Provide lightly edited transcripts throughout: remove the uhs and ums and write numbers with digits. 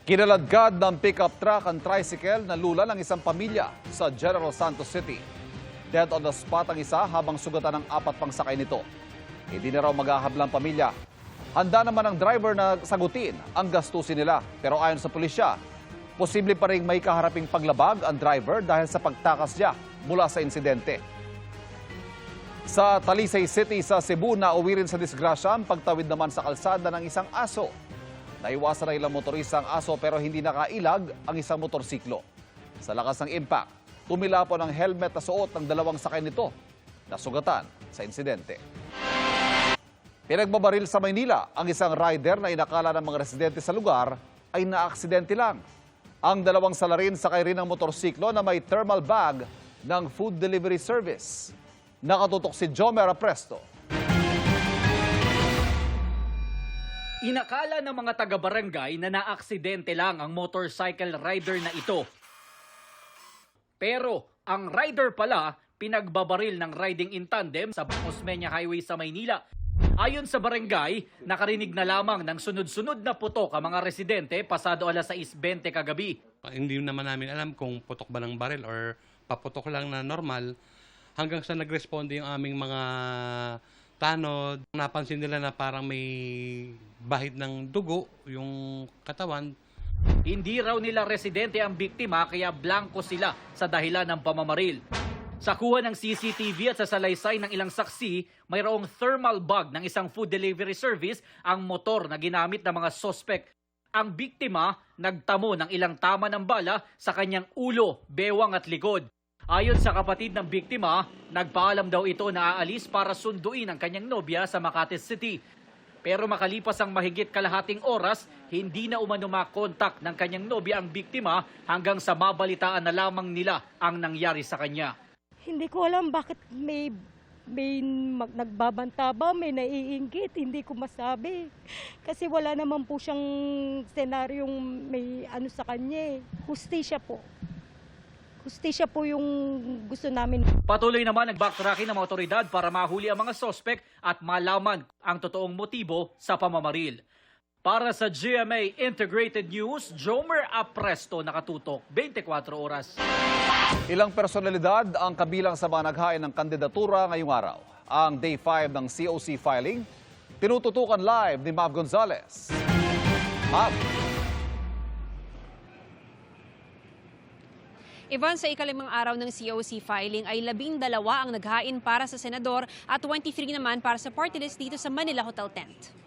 Kinaladkad ng pickup truck ang tricycle na lula ng isang pamilya sa General Santos City. Dead on the spot ang isa habang sugatan ng 4 pang sakay nito. Hindi na raw maghahablang pamilya. Handa naman ang driver na sagutin ang gastusin nila. Pero ayon sa pulisya, posible pa rin may kaharaping paglabag ang driver dahil sa pagtakas niya mula sa insidente. Sa Talisay City sa Cebu, nauwi rin sa disgrasya ang pagtawid naman sa kalsada ng isang aso. Naiwasan na ilang motorista ang aso pero hindi nakailag ang isang motorsiklo. Sa lakas ng impact, tumilapon ang helmet na suot ng 2 sakay nito na sugatan sa insidente. Pinagbabaril sa Maynila ang isang rider na inakala ng mga residente sa lugar ay naaksidente lang. Ang 2 salarin sakay rin ng motorsiklo na may thermal bag ng food delivery service. Nakatutok si Jomer Apresto. Inakala ng mga taga-barangay na naaksidente lang ang motorcycle rider na ito. Pero ang rider pala pinagbabaril ng riding in tandem sa Osmeña Highway sa Maynila. Ayon sa barangay, nakarinig na lamang ng sunod-sunod na putok ang mga residente pasado 6:20 kagabi. Hindi naman namin alam kung putok ba ng baril or paputok lang na normal. Hanggang sa nagresponde yung aming mga tanod, napansin nila na parang may bahid ng dugo yung katawan. Hindi raw nila residente ang biktima kaya blanko sila sa dahilan ng pamamaril. Sa kuha ng CCTV at sa salaysay ng ilang saksi, mayroong thermal bag ng isang food delivery service ang motor na ginamit ng mga sospek. Ang biktima nagtamo ng ilang tama ng bala sa kanyang ulo, bewang at likod. Ayon sa kapatid ng biktima, nagpaalam daw ito na aalis para sunduin ang kanyang nobya sa Makati City. Pero makalipas ang mahigit kalahating oras, hindi na umano makontak ng kanyang nobya ang biktima hanggang sa mabalitaan na lamang nila ang nangyari sa kanya. Hindi ko alam bakit may nagbabanta ba, may naiinggit, hindi ko masabi. Kasi wala naman po siyang senaryong may ano sa kanya. Hustisya po. Hustisya po yung gusto namin. Patuloy naman ang backtracking ng mga otoridad para mahuli ang mga sospek at malaman ang totoong motibo sa pamamaril. Para sa GMA Integrated News, Jomer Apresto, nakatutok 24 oras. Ilang personalidad ang kabilang sa mga naghain ng kandidatura ngayong araw. Ang Day 5 ng COC filing, tinututukan live ni Mav Gonzalez. Mav. Ivan, sa ikalimang araw ng COC filing ay 12 ang naghain para sa senador at 23 naman para sa party list dito sa Manila Hotel Tent.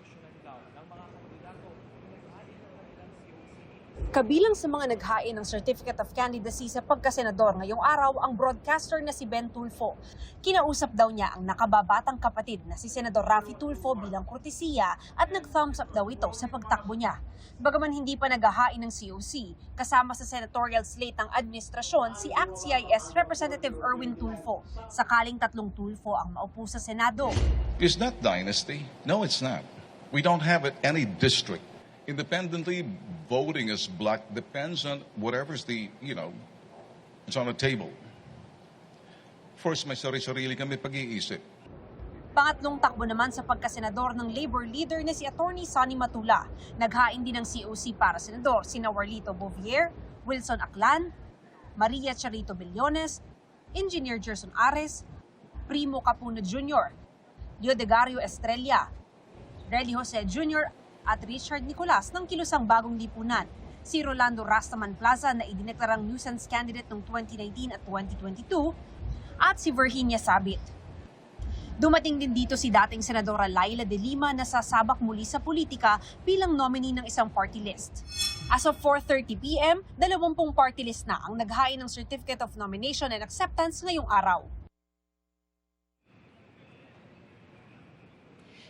Kabilang sa mga naghain ng Certificate of Candidacy sa pagkasenador ngayong araw ang broadcaster na si Ben Tulfo. Kinausap daw niya ang nakababatang kapatid na si Senador Raffy Tulfo bilang kortesiya at nag-thumbs up daw ito sa pagtakbo niya. Bagaman hindi pa naghahain ng COC, kasama sa senatorial slate ng administrasyon si ACT-CIS Representative Erwin Tulfo. Sakaling 3 Tulfo ang maupo sa Senado. Is that dynasty? No, it's not. We don't have any district. Independently voting as black depends on whatever's it's on the table. First, may sarili-sarili kami pag-iisip. Pangatlong takbo naman sa pagkasenador ng Labor leader na si Attorney Sonny Matula. Naghain din ng COC para senador sina Warlito Bovier, Wilson Aklan, Maria Charito Billones, Engineer Gerson Ares, Primo Capuna Jr., Leodegario Estrella, Relly Jose Jr., at Richard Nicolas ng Kilusang Bagong Lipunan. Si Rolando Rastaman Plaza na idineklarang nuisance candidate noong 2019 at 2022 at si Virginia Sabit. Dumating din dito si dating Senadora Laila de Lima na sasabak muli sa politika bilang nominee ng isang party list. As of 4:30 p.m., 20 party list na ang naghain ng Certificate of Nomination and Acceptance ngayong araw.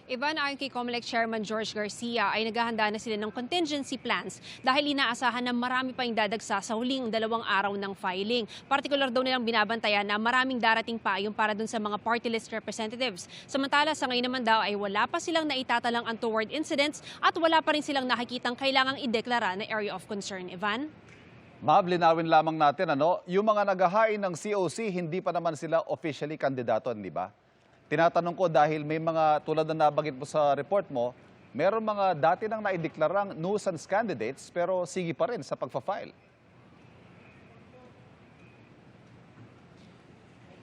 Ivan, ayon kay COMELEC Chairman George Garcia ay naghahanda na sila ng contingency plans dahil inaasahan na marami pa yung dadagsa sa huling 2 araw ng filing. Partikular daw nilang binabantayan na maraming darating pa yung para dun sa mga party list representatives. Samantala, sa ngayon naman daw ay wala pa silang naitatalang untoward incidents at wala pa rin silang nakikitang kailangang ideklara na area of concern. Ivan? Mav, linawin lamang natin, yung mga naghahain ng COC, hindi pa naman sila officially kandidato, di ba? Tinatanong ko dahil may mga tulad na nabanggit mo sa report mo, meron mga dati nang naideklarang nuisance candidates pero sige pa rin sa pagpa-file.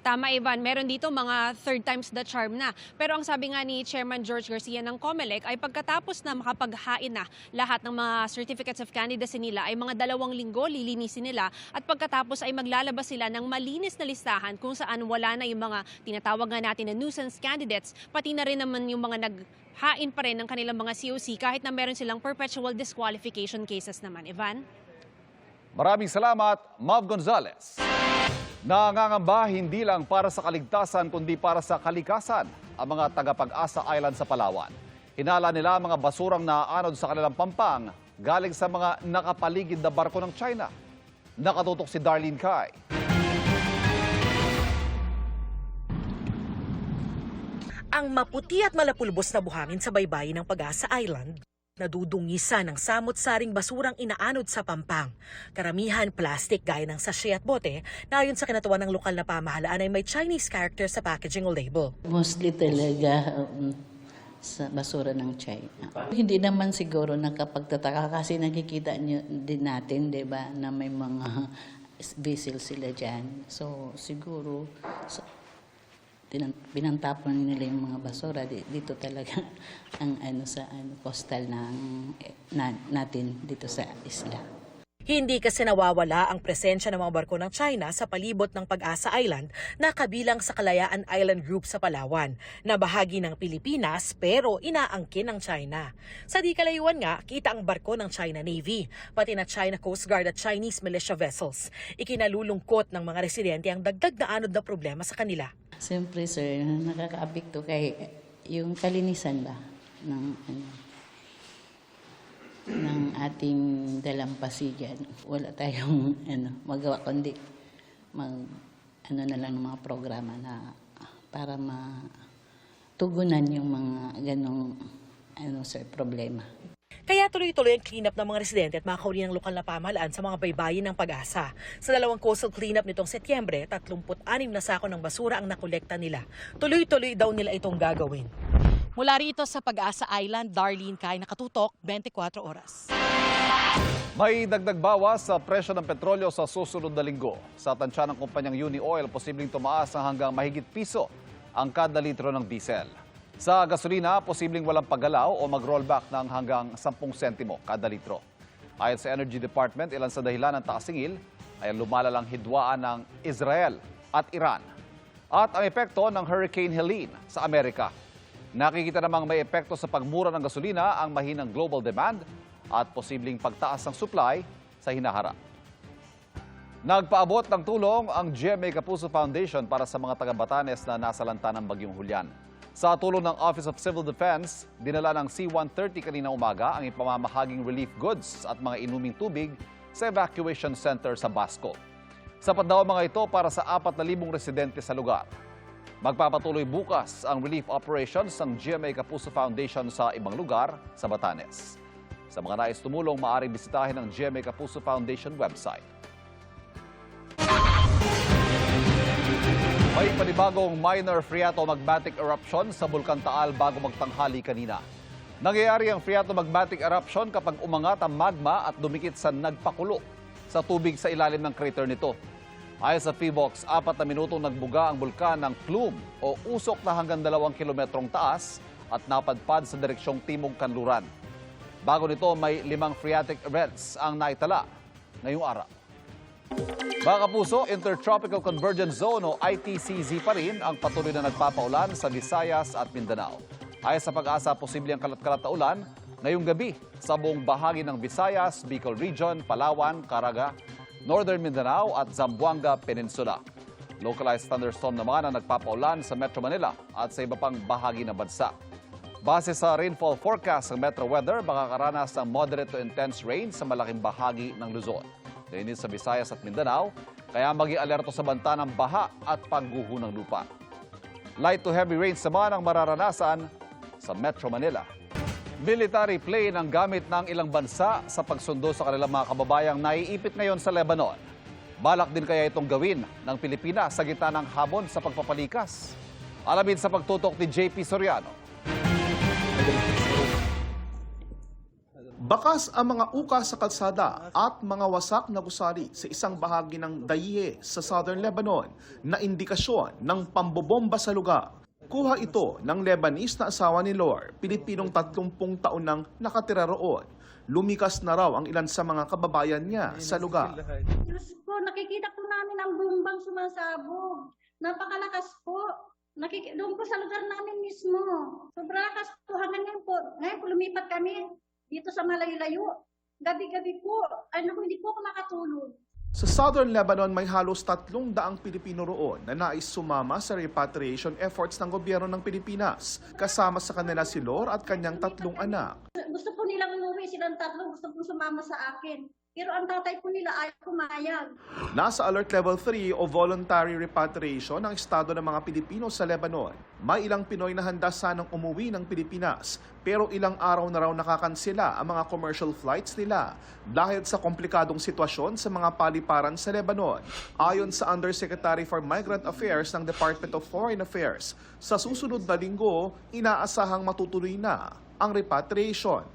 Tama, Ivan. Meron dito mga third times the charm na. Pero ang sabi nga ni Chairman George Garcia ng COMELEC ay pagkatapos na makapaghain na lahat ng mga certificates of candidacy nila ay mga 2 linggo lilinisin nila at pagkatapos ay maglalabas sila ng malinis na listahan kung saan wala na yung mga tinatawag nga natin na nuisance candidates, pati na rin naman yung mga naghain pa rin ng kanilang mga COC kahit na meron silang perpetual disqualification cases naman. Ivan? Maraming salamat, Mav Gonzalez. Nangangamba hindi lang para sa kaligtasan kundi para sa kalikasan ang mga taga-Pag-asa Island sa Palawan. Hinala nila ang mga basurang naaanod sa kanilang pampang galing sa mga nakapaligid na barko ng China. Nakatutok si Darlene Kai. Ang maputi at malapulbos na buhangin sa baybayin ng Pag-asa Island, nadudungisa ng samot-saring basurang inaanod sa pampang. Karamihan plastic gaya ng sachet at bote na ayon sa kinatuwa ng lokal na pamahalaan ay may Chinese character sa packaging o label. Mostly talaga sa basura ng China. Hindi naman siguro nakapagtataka kasi nakikita nyo din natin, di ba, na may mga vessel sila dyan. So siguro pinantapon nila yung mga basura dito talaga ang sa coastal natin dito sa isla. Hindi kasi nawawala ang presensya ng mga barko ng China sa palibot ng Pag-asa Island na kabilang sa Kalayaan Island Group sa Palawan, na bahagi ng Pilipinas pero inaangkin ng China. Sa di kalayuan nga, kita ang barko ng China Navy, pati na China Coast Guard at Chinese militia vessels. Ikinalulungkot ng mga residente ang dagdag na anod na problema sa kanila. Siyempre sir, nakaka-apekto kay yung kalinisan ba ng ating dalampasigan. Wala tayong magawa kundi na lang ng mga programa na para matugunan yung mga ganong problema. Kaya tuloy-tuloy ang cleanup ng mga residente at mga kauli ng lokal na pamahalaan sa mga baybayin ng Pag-asa. Sa 2 coastal cleanup nitong Setyembre, 36 na sako ng basura ang nakolekta nila. Tuloy-tuloy daw nila itong gagawin. Mula rito sa Pag-asa Island, Darlene Kai, nakatutok, 24 oras. May dagdag bawas sa presyo ng petrolyo sa susunod na linggo. Sa tansya ng kumpanyang Uni Oil, posibleng tumaas ng hanggang mahigit piso ang kada litro ng diesel. Sa gasolina, posibleng walang paggalaw o mag-rollback ng hanggang 10 sentimo kada litro. Ayon sa Energy Department, ilan sa dahilan ng taas-singil ay lumalalang hidwaan ng Israel at Iran at ang epekto ng Hurricane Helene sa Amerika. Nakikita namang may epekto sa pagmura ng gasolina ang mahinang global demand at posibleng pagtaas ng supply sa hinaharap. Nagpaabot ng tulong ang GMA Kapuso Foundation para sa mga taga-Batanes na nasalanta ng Bagyong Julian. Sa tulong ng Office of Civil Defense, dinala ng C-130 kanina umaga ang ipamamahaging relief goods at mga inuming tubig sa evacuation center sa Basco. Sapat daw ang mga ito para sa 4,000 residente sa lugar. Magpapatuloy bukas ang relief operations ng GMA Kapuso Foundation sa ibang lugar sa Batanes. Sa mga nais tumulong, maaaring bisitahin ang GMA Kapuso Foundation website. May panibagong minor phreatomagmatic eruption sa Bulkan Taal bago magtanghali kanina. Nangyayari ang phreatomagmatic eruption kapag umangat ang magma at dumikit sa nagpakulo sa tubig sa ilalim ng crater nito. Ayon sa PHIVOX, 4 na minutong nagbuga ang bulkan ng plume o usok na hanggang 2 kilometrong taas at napadpad sa direksyong timog kanluran. Bago nito, may 5 phreatic events ang naitala ngayong araw. Mga kapuso, Intertropical Convergence Zone o ITCZ pa rin ang patuloy na nagpapaulan sa Visayas at Mindanao. Ayon sa Pag-asa, posible ang kalat-kalat na ulan ngayong gabi sa buong bahagi ng Visayas, Bicol Region, Palawan, Caraga, Northern Mindanao at Zamboanga Peninsula. Localized thunderstorm naman ang nagpapaulan sa Metro Manila at sa iba pang bahagi ng bansa. Base sa rainfall forecast ng Metro Weather, makakaranas ng moderate to intense rain sa malaking bahagi ng Luzon. Ganyan din sa Visayas at Mindanao, kaya maging alerto sa banta ng baha at pagguho ng lupa. Light to heavy rains naman ang mararanasan sa Metro Manila. Military plane ang gamit ng ilang bansa sa pagsundo sa kanilang mga kababayang naiipit ngayon sa Lebanon. Balak din kaya itong gawin ng Pilipinas sa gitna ng habon sa pagpapalikas. Alamin sa pagtutok ni JP Soriano. Bakas ang mga uka sa kalsada at mga wasak na gusali sa isang bahagi ng Dayeh sa Southern Lebanon na indikasyon ng pambobomba sa lugar. Kuha ito ng Lebanese na asawa ni Lor, Pilipinong 30 taon nang nakatira roon. Lumikas na raw ang ilan sa mga kababayan niya sa lugar. Diyos po, nakikita po namin ang bumbang sumasabog. Napakalakas po. Doon po sa lugar namin mismo. Sobrang lakas po hanggang ngayon po. Ngayon po lumipat kami dito sa malayo-layo. Gabi-gabi po. Hindi po ako makatulog. Sa Southern Lebanon, may halos 300 Pilipino roon na nais sumama sa repatriation efforts ng gobyerno ng Pilipinas. Kasama sa kanila si Lor at kanyang 3 anak. Gusto po nilang umuwi silang 3. Gusto po sumama sa akin. Pero ang tatay po nila ayaw pumayag. Nasa Alert Level 3 o Voluntary Repatriation ang estado ng mga Pilipino sa Lebanon. May ilang Pinoy na handa sanang umuwi ng Pilipinas pero ilang araw na raw nakakansela ang mga commercial flights nila dahil sa komplikadong sitwasyon sa mga paliparan sa Lebanon. Ayon sa Undersecretary for Migrant Affairs ng Department of Foreign Affairs, sa susunod na linggo, inaasahang matutuloy na ang repatriation.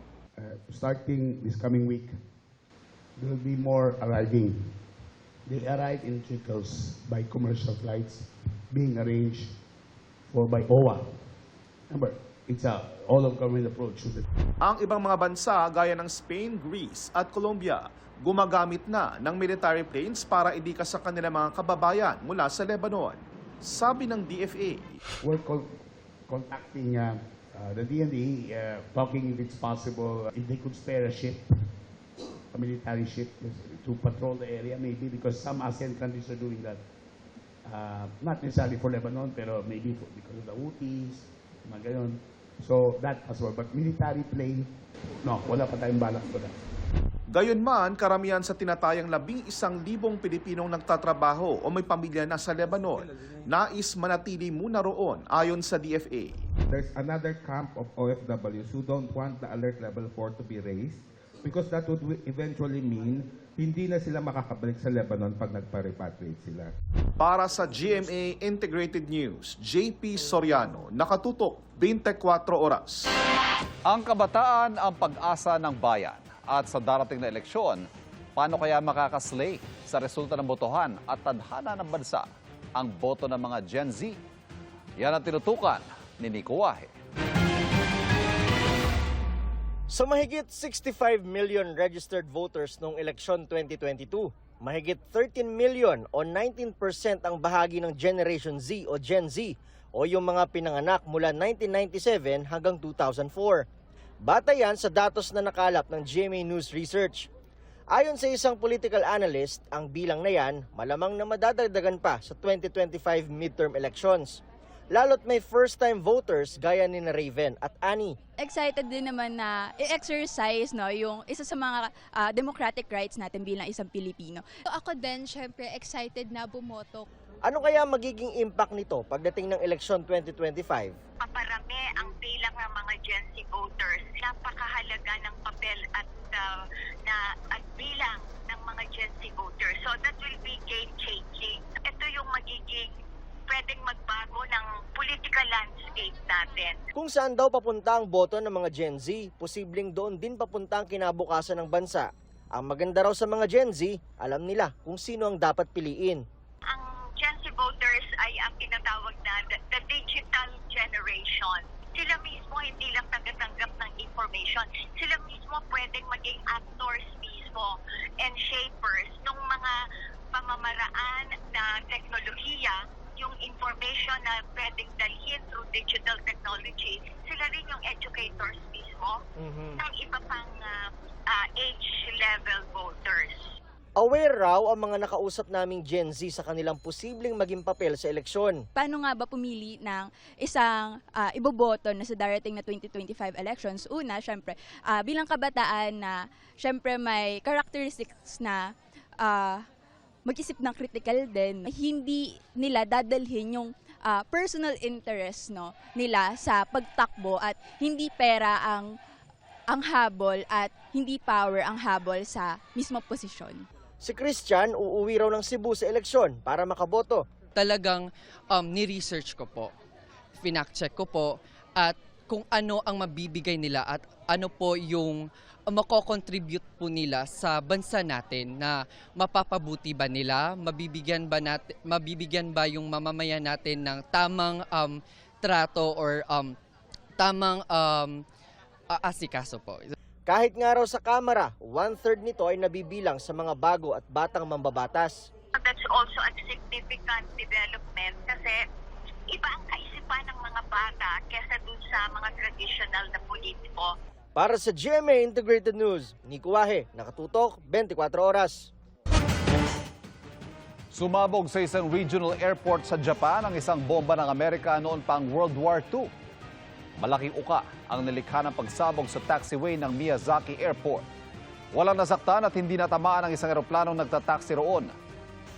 Starting this coming week, there will be more arriving. They arrive in trickles by commercial flights being arranged for by OWA. Remember, it's a all-of-government approach. Ang ibang mga bansa gaya ng Spain, Greece at Colombia gumagamit na ng military planes para idika sa kanilang mga kababayan mula sa Lebanon. Sabi ng DFA. We're contacting the DND, talking if it's possible, if they could spare a ship, a military ship to patrol the area, maybe because some ASEAN countries are doing that. Not necessarily for Lebanon, pero maybe because of the Houthis, mga gayon. So that as well. But military plane, no, wala pa tayong balak ko na. Gayunman, karamihan sa tinatayang 11,000 Pilipinong nagtatrabaho o may pamilya na sa Lebanon, nais manatili muna roon ayon sa DFA. There's another camp of OFWs who don't want the alert level 4 to be raised because that would eventually mean hindi na sila makakabalik sa Lebanon pag nagpa-repatriate sila. Para sa GMA Integrated News, JP Soriano, nakatutok 24 oras. Ang kabataan ang pag-asa ng bayan. At sa darating na eleksyon, paano kaya makakaslay sa resulta ng botohan at tadhana ng bansa ang boto ng mga Gen Z? Yan ang tinutukan ni Nico Wahe. Sa mahigit 65 million registered voters noong eleksyon 2022, mahigit 13 million o 19% ang bahagi ng Generation Z o Gen Z o yung mga pinanganak mula 1997 hanggang 2004. Bata yan sa datos na nakalap ng GMA News Research. Ayon sa isang political analyst, ang bilang na yan malamang na madadagdagan pa sa 2025 midterm elections. Lalo't may first-time voters gaya ni na Raven at Annie. Excited din naman na i-exercise yung isa sa mga democratic rights natin bilang isang Pilipino. Ako din, syempre, excited na bumoto. Ano kaya magiging impact nito pagdating ng eleksyon 2025? Paparami ang bilang ng mga Gen Z voters. Napakahalaga ng papel at bilang ng mga Gen Z voters. So that will be game-changing. Ito yung magiging pwedeng magbago ng political landscape natin. Kung saan daw papunta ang boto ng mga Gen Z, posibleng doon din papunta ang kinabukasan ng bansa. Ang maganda raw sa mga Gen Z, alam nila kung sino ang dapat piliin. Ang Gen Z voters ay ang tinatawag na the digital generation. Sila mismo hindi lang tagatanggap ng information. Sila mismo pwedeng maging actors mismo and shapers ng mga pamamaraan na teknolohiya, yung information na pwedeng dalhin through digital technology. Sila rin yung educators mismo ng iba pang age level voters. Aware raw ang mga nakausap naming Gen Z sa kanilang posibleng maging papel sa eleksyon. Paano nga ba pumili ng isang iboboto na sa darating na 2025 elections? Una, syempre, bilang kabataan na syempre may characteristics na mag-isip ng critical din. Hindi nila dadalhin yung personal interest nila sa pagtakbo at hindi pera ang habol at hindi power ang habol sa mismo posisyon. Si Christian uuwi raw ng Cebu sa eleksyon para makaboto. Talagang ni-research ko po, finact-check ko po, at kung ano ang mabibigay nila at ano po yung mako-contribute po nila sa bansa natin, na mapapabuti ba nila, mabibigyan ba yung mamamayan natin ng tamang trato or tamang asikaso po. Kahit nga raw sa Kamara, 1/3 nito ay nabibilang sa mga bago at batang mambabatas. That's also a significant development kasi iba ang kaisipan ng mga bata kesa dun sa mga traditional na politiko. Para sa GMA Integrated News, Nico Wahe, nakatutok 24 oras. Sumabog sa isang regional airport sa Japan ang isang bomba ng Amerika noon pang World War II. Malaking uka ang nilikha ng pagsabog sa taxiway ng Miyazaki Airport. Walang nasaktan at hindi natamaan ang isang eroplanong nagtataksi roon.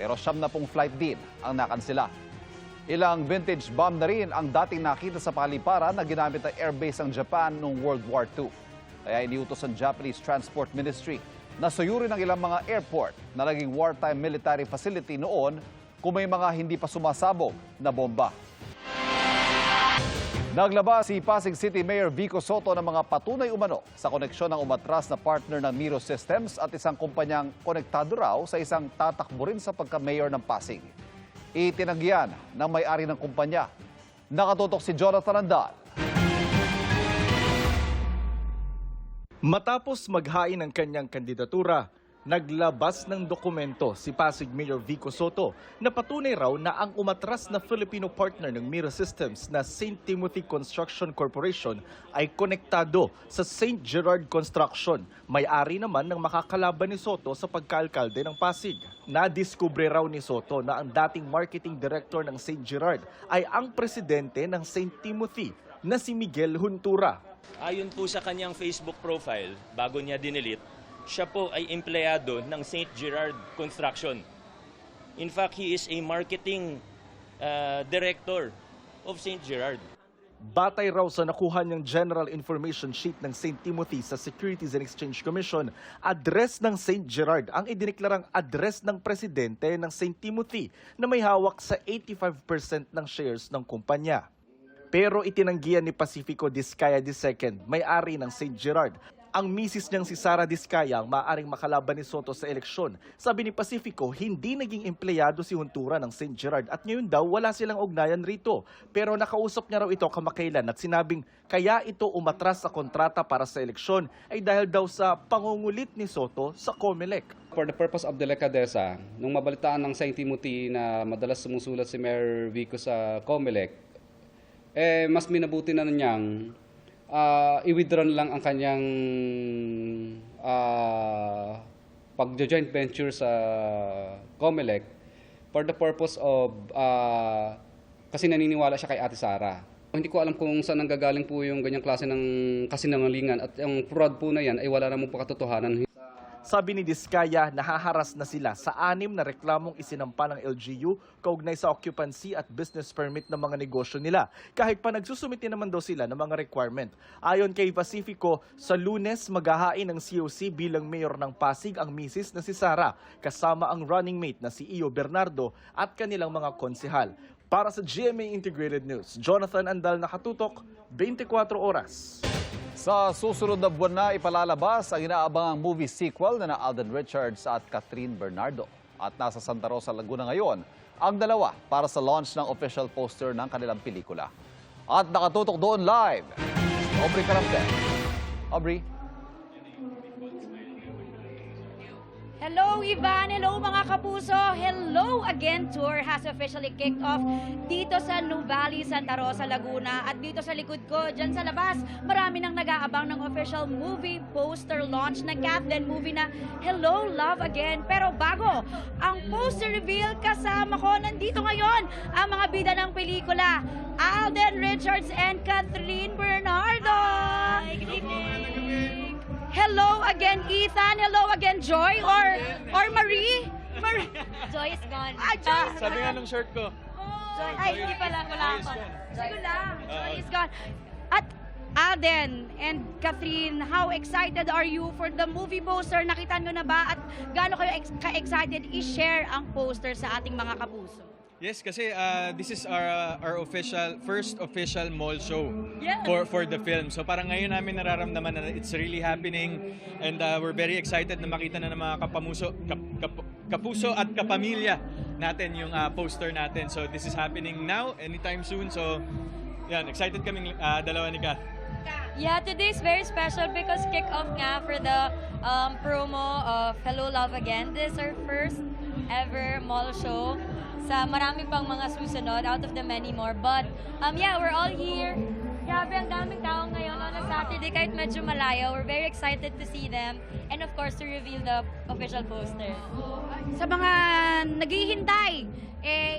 Pero 70 flight din ang nakansela. Ilang vintage bomb na rin ang dating nakita sa paliparan na ginamit ng airbase ng Japan noong World War II. Kaya iniutos ang Japanese Transport Ministry na suyurin ang ilang mga airport na naging wartime military facility noon kung may mga hindi pa sumasabog na bomba. Naglabas si Pasig City Mayor Vico Soto ng mga patunay umano sa koneksyon ng umatras na partner ng Miro Systems at isang kumpanyang konektado raw sa isang tatakbo rin sa pagka-mayor ng Pasig. Itinanggihan ng may-ari ng kumpanya. Nakatutok si Jonathan Andal. Matapos maghain ng kanyang kandidatura, naglabas ng dokumento si Pasig Mayor Vico Soto na patunay raw na ang umatras na Filipino partner ng Miro Systems na St. Timothy Construction Corporation ay konektado sa St. Gerard Construction, may-ari naman ng makakalaban ni Soto sa pagkaalkalde ng Pasig. Nadiskubre raw ni Soto na ang dating marketing director ng St. Gerard ay ang presidente ng St. Timothy na si Miguel Huntura. Ayon po sa kanyang Facebook profile, bago niya dinelete, siya po ay empleyado ng St. Gerard Construction. In fact, he is a marketing director of St. Gerard. Batay raw sa nakuha niyang General Information Sheet ng St. Timothy sa Securities and Exchange Commission, address ng St. Gerard ang idineklarang address ng presidente ng St. Timothy na may hawak sa 85% ng shares ng kumpanya. Pero itinanggihan ni Pacifico Discaya II, may-ari ng St. Gerard, ang misis niyang si Sara Discaya ang maaaring makalaban ni Soto sa eleksyon. Sabi ni Pacifico, hindi naging empleyado si Huntura ng St. Gerard at ngayon daw wala silang ugnayan rito. Pero nakausap niya raw ito kamakailan at sinabing kaya ito umatras sa kontrata para sa eleksyon ay dahil daw sa pangungulit ni Soto sa COMELEC. For the purpose of delicadeza, nung mabalitaan ng St. Timothy na madalas sumusulat si Mayor Vico sa COMELEC, mas minabuti na niyang i-withdraw lang ang kanyang pag-joint venture sa COMELEC for the purpose of kasi naniniwala siya kay Ate Sara. Hindi ko alam kung saan nanggagaling po yung ganyang klase ng kasinungalingan at yung fraud po na yan ay wala namang pakatotohanan. Sabi ni Discaya, nahaharas na sila sa 6 na reklamong isinampa ng LGU kaugnay sa occupancy at business permit ng mga negosyo nila. Kahit pa nagsusumiti naman daw sila ng mga requirement. Ayon kay Pacifico, sa Lunes maghahain ng COC bilang mayor ng Pasig ang misis na si Sara, kasama ang running mate na si Iyo Bernardo at kanilang mga konsehal. Para sa GMA Integrated News, Jonathan Andal, nakatutok 24 oras. Sa susunod na buwan na ipalalabas ang inaabangang movie sequel na Alden Richards at Catherine Bernardo. At nasa Santa Rosa, Laguna ngayon ang dalawa para sa launch ng official poster ng kanilang pelikula. At nakatutok doon live, Aubrey Caramte. Aubrey. Hello, Ivan! Hello, mga kapuso! Hello Again Tour has officially kicked off dito sa Nuvali, Santa Rosa, Laguna. At dito sa likod ko, dyan sa labas, marami nang nag-aabang ng official movie poster launch ng Catherine movie na Hello, Love Again. Pero bago, ang poster reveal, kasama ko nandito ngayon ang mga bida ng pelikula, Alden Richards and Catherine Bernardo! Hi, good evening! Hello again, Ethan. Hello again, Joy or Marie. Joy is gone. Joy is Sabi gone. nga ng shirt ko. Ay, hindi pala. Wala ako. Joy lang. Joy is gone. At Alden and Catherine, how excited are you for the movie poster? Nakita nyo na ba? At gaano kayo ka-excited i-share ang poster sa ating mga kapuso? Yes, kasi this is our first official mall show Yeah. for the film. So parang ngayon namin nararamdaman na it's really happening and we're very excited na makita na ng mga kapuso at kapamilya natin yung poster natin. So this is happening now, anytime soon. So yan, excited kaming dalawa ni Kath. Yeah, today is very special because kick-off nga for the promo of Hello Love Again. This is our first ever mall show. Sa marami pang mga susunod out of the many more. But yeah, we're all here. Grabe, ang daming tao ngayon on a Saturday kahit medyo malayo. We're very excited to see them and of course to reveal the official poster. Sa mga naghihintay,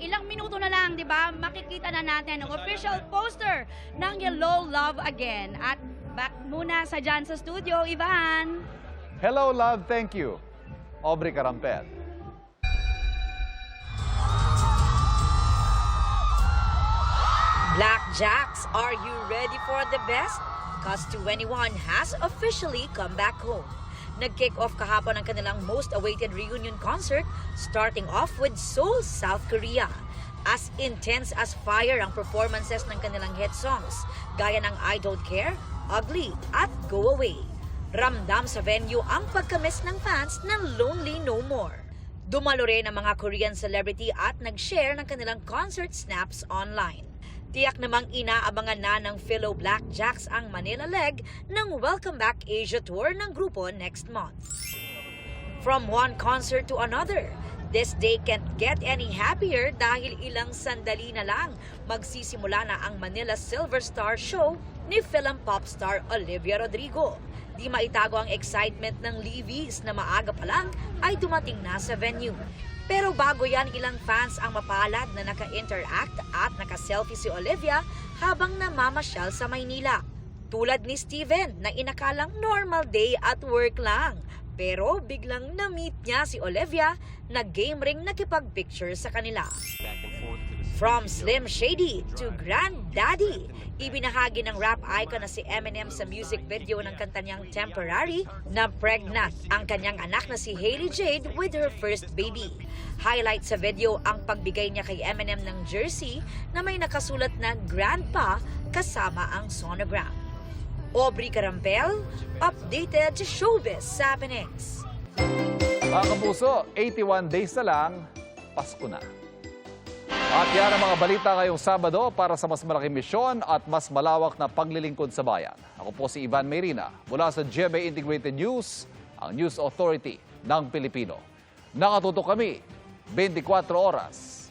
ilang minuto na lang, di ba, makikita na natin ang official poster ng Hello Love Again. At back muna dyan sa studio, Ivan. Hello, love. Thank you. Aubrey Carampel. Blackjacks, are you ready for the best? Cause 2NE1 has officially come back home. Nag-kick off kahapon ang kanilang most awaited reunion concert, starting off with Seoul, South Korea. As intense as fire ang performances ng kanilang hit songs, gaya ng I Don't Care, Ugly at Go Away. Ramdam sa venue ang pagkamiss ng fans ng Lonely No More. Dumalo rin ang mga Korean celebrity at nag-share ng kanilang concert snaps online. Tiyak namang inaabangan na ng Philo Blackjacks ang Manila leg ng Welcome Back Asia Tour ng grupo next month. From one concert to another, this day can't get any happier dahil ilang sandali na lang magsisimula na ang Manila Silver Star Show ni film pop star Olivia Rodrigo. Di maitago ang excitement ng Levies na maaga pa lang ay dumating na sa venue. Pero bago yan, ilang fans ang mapalad na naka-interact at naka-selfie si Olivia habang namamasyal sa Maynila. Tulad ni Steven na inakalang normal day at work lang. Pero biglang na-meet niya si Olivia na game ring nakipag-picture sa kanila. From Slim Shady to Granddaddy, ibinahagi ng rap icon na si Eminem sa music video ng kanta niyang Temporary na pregnant ang kanyang anak na si Hailey Jade with her first baby. Highlight sa video ang pagbigay niya kay Eminem ng jersey na may nakasulat na Grandpa kasama ang sonogram. Aubrey Carampel, updated sa Showbiz Happenings. Mga kapuso, 81 days na lang, Pasko na. At yan ang mga balita ngayong Sabado para sa mas malaking misyon at mas malawak na paglilingkod sa bayan. Ako po si Ivan Mayrina mula sa GMA Integrated News, ang News Authority ng Pilipino. Nakatutok kami 24 oras.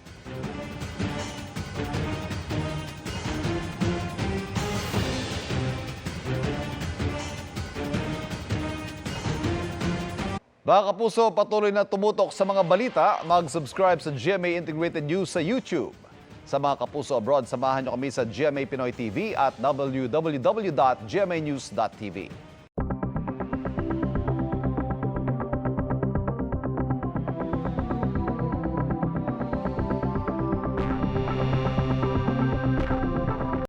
Mga kapuso, patuloy na tumutok sa mga balita, mag-subscribe sa GMA Integrated News sa YouTube. Sa mga kapuso abroad, samahan niyo kami sa GMA Pinoy TV at www.gmanews.tv.